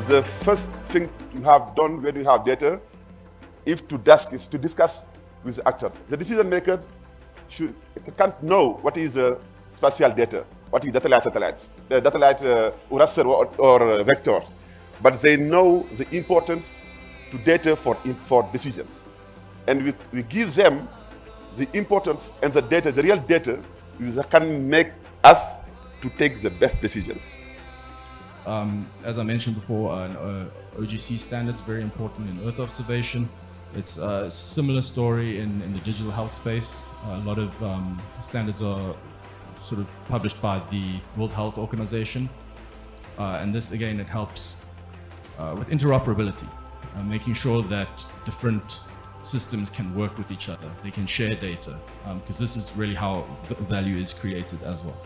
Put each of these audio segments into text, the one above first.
the first thing you have done when you have data is to discuss with the actors. The decision maker can't know what is spatial data, what is satellite, or raster or vector, but they know the importance to data for decisions. And we give them the importance and the data, the real data, that can make us to take the best decisions. As I mentioned before, OGC standards very important in Earth observation. It's a similar story in the digital health space. A lot of standards are sort of published by the World Health Organization. And this, again, it helps with interoperability, making sure that different systems can work with each other. They can share data, because this is really how value is created as well.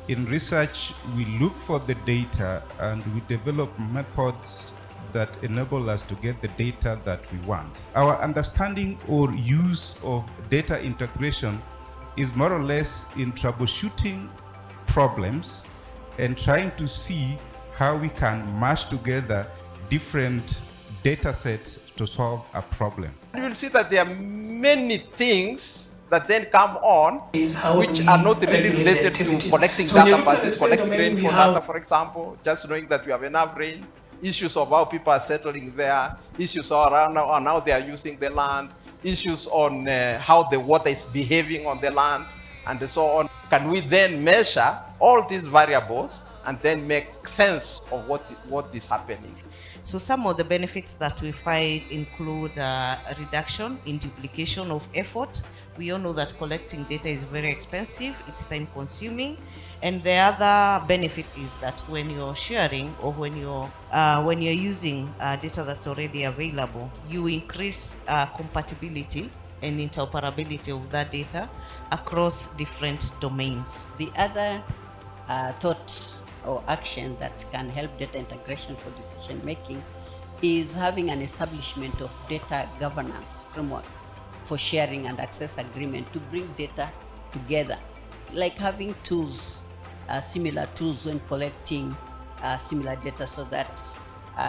In research, we look for the data and we develop methods that enable us to get the data that we want. Our understanding or use of data integration is more or less in troubleshooting problems and trying to see how we can mash together different data sets to solve a problem. You will see that there are many things that then come on which are not really related to collecting data versus collecting rainfall data, for example, just knowing that we have enough rain, issues of how people are settling there, issues around on how they are using the land, issues on how the water is behaving on the land, and so on. Can we then measure all these variables and then make sense of what is happening? So some of the benefits that we find include a reduction in duplication of effort. We all know that collecting data is very expensive, it's time consuming. And the other benefit is that when you're sharing or when you're using data that's already available, you increase compatibility and interoperability of that data across different domains. The other thought or action that can help data integration for decision making is having an establishment of data governance framework for sharing and access agreement to bring data together, like having tools, similar tools when collecting similar data, so that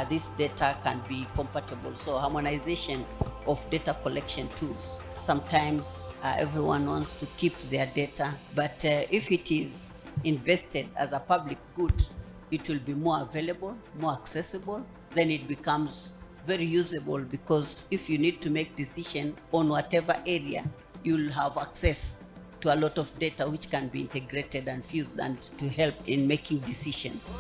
this data can be compatible. So harmonization of data collection tools. Sometimes everyone wants to keep their data, but if it is invested as a public good, it will be more available, more accessible, then it becomes very usable, because if you need to make decision on whatever area, you'll have access to a lot of data which can be integrated and fused and to help in making decisions.